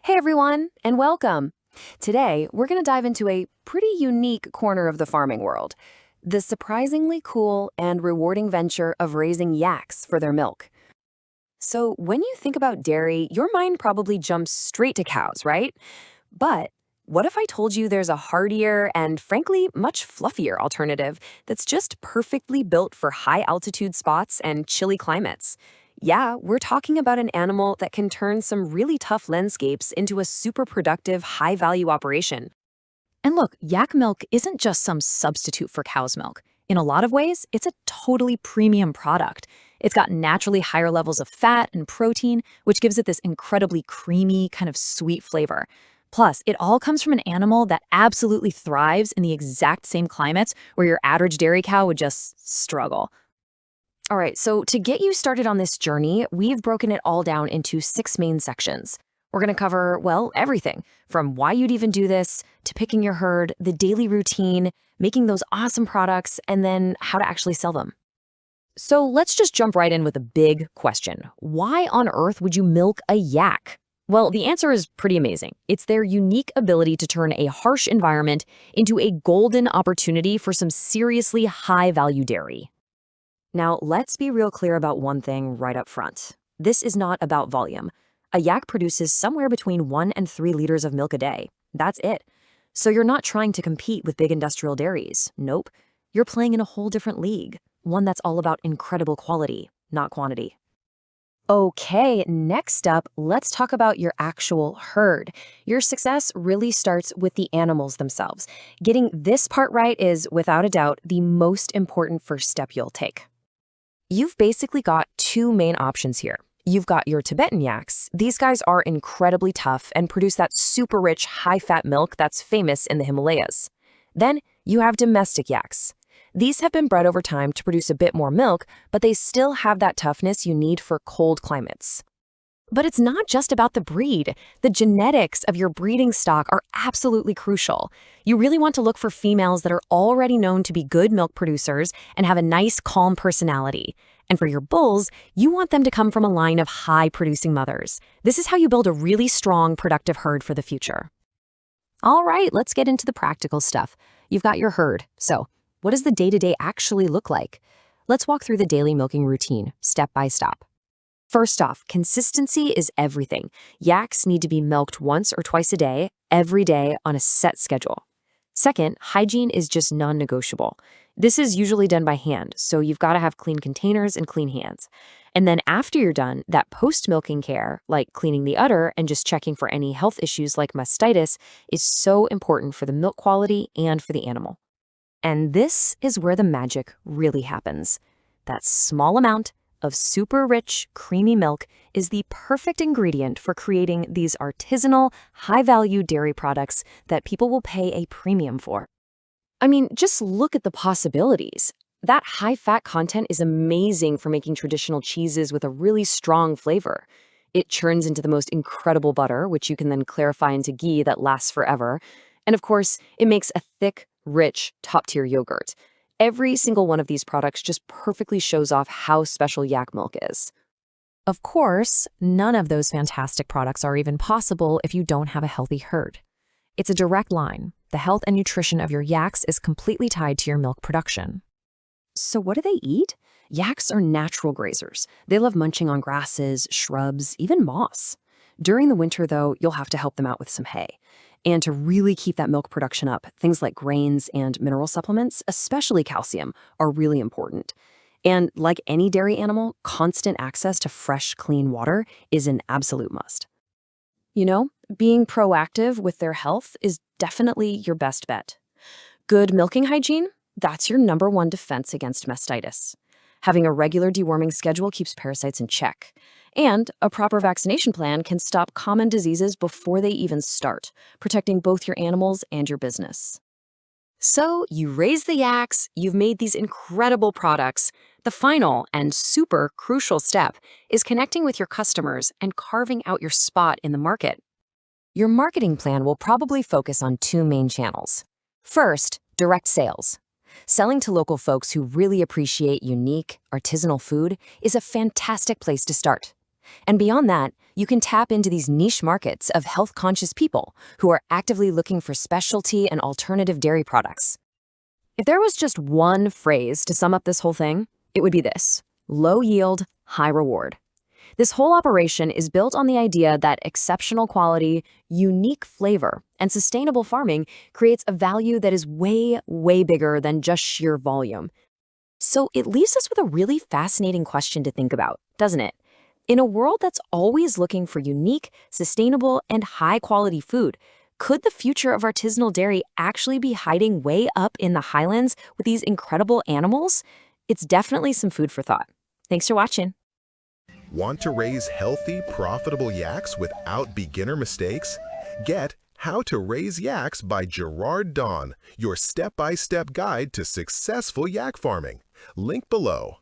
Hey everyone, and welcome. Today, we're going to dive into a pretty unique corner of the farming world, the surprisingly cool and rewarding venture of raising yaks for their milk. So, when you think about dairy, your mind probably jumps straight to cows, right? But what if I told you there's a hardier and frankly much fluffier alternative that's just perfectly built for high altitude spots and chilly climates? Yeah, we're talking about an animal that can turn some really tough landscapes into a super productive, high value operation. And look, yak milk isn't just some substitute for cow's milk. In a lot of ways, it's a totally premium product. It's got naturally higher levels of fat and protein, which gives it this incredibly creamy, kind of sweet flavor. Plus, it all comes from an animal that absolutely thrives in the exact same climates where your average dairy cow would just struggle. All right, so to get you started on this journey, we've broken it all down into six main sections. We're going to cover, well, everything from why you'd even do this to picking your herd, the daily routine, making those awesome products, and then how to actually sell them. So let's just jump right in with a big question. Why on earth would you milk a yak? Well, the answer is pretty amazing. It's their unique ability to turn a harsh environment into a golden opportunity for some seriously high-value dairy. Now, let's be real clear about one thing right up front. This is not about volume. A yak produces somewhere between 1 and 3 liters of milk a day. That's it. So you're not trying to compete with big industrial dairies. Nope. You're playing in a whole different league, one that's all about incredible quality, not quantity. Okay, next up, let's talk about your actual herd. Your success really starts with the animals themselves. Getting this part right is, without a doubt, the most important first step you'll take. You've basically got two main options here. You've got your Tibetan yaks. These guys are incredibly tough and produce that super rich, high-fat milk that's famous in the Himalayas. Then you have domestic yaks. These have been bred over time to produce a bit more milk, but they still have that toughness you need for cold climates. But it's not just about the breed. The genetics of your breeding stock are absolutely crucial. You really want to look for females that are already known to be good milk producers and have a nice, calm personality. And for your bulls, you want them to come from a line of high-producing mothers. This is how you build a really strong, productive herd for the future. All right, let's get into the practical stuff. You've got your herd. So, what does the day-to-day actually look like? Let's walk through the daily milking routine, step by step. First off, consistency is everything. Yaks need to be milked once or twice a day, every day on a set schedule. Second, hygiene is just non-negotiable. This is usually done by hand, so you've got to have clean containers and clean hands. And then after you're done, that post-milking care, like cleaning the udder and just checking for any health issues like mastitis, is so important for the milk quality and for the animal. And this is where the magic really happens. That small amount of super rich, creamy milk is the perfect ingredient for creating these artisanal, high-value dairy products that people will pay a premium for. I mean, just look at the possibilities. That high-fat content is amazing for making traditional cheeses with a really strong flavor. It churns into the most incredible butter, which you can then clarify into ghee that lasts forever. And of course, it makes a thick, rich, top-tier yogurt. Every single one of these products just perfectly shows off how special yak milk is. Of course, none of those fantastic products are even possible if you don't have a healthy herd. It's a direct line. The health and nutrition of your yaks is completely tied to your milk production. So what do they eat? Yaks are natural grazers. They love munching on grasses, shrubs, even moss. During the winter, though, you'll have to help them out with some hay. And to really keep that milk production up, things like grains and mineral supplements, especially calcium, are really important. And like any dairy animal, constant access to fresh, clean water is an absolute must. You know, being proactive with their health is definitely your best bet. Good milking hygiene, that's your #1 defense against mastitis. Having a regular deworming schedule keeps parasites in check. And a proper vaccination plan can stop common diseases before they even start, protecting both your animals and your business. So you raise the yaks, you've made these incredible products. The final and super crucial step is connecting with your customers and carving out your spot in the market. Your marketing plan will probably focus on two main channels. First, direct sales. Selling to local folks who really appreciate unique, artisanal food is a fantastic place to start. And beyond that, you can tap into these niche markets of health-conscious people who are actively looking for specialty and alternative dairy products. If there was just one phrase to sum up this whole thing, it would be this: low yield, high reward. This whole operation is built on the idea that exceptional quality, unique flavor, and sustainable farming creates a value that is way, way bigger than just sheer volume. So it leaves us with a really fascinating question to think about, doesn't it? In a world that's always looking for unique, sustainable, and high-quality food, could the future of artisanal dairy actually be hiding way up in the highlands with these incredible animals? It's definitely some food for thought. Thanks for watching. Want to raise healthy, profitable yaks without beginner mistakes? Get How to Raise Yaks by Gerard Dawn, your step-by-step guide to successful yak farming. Link below.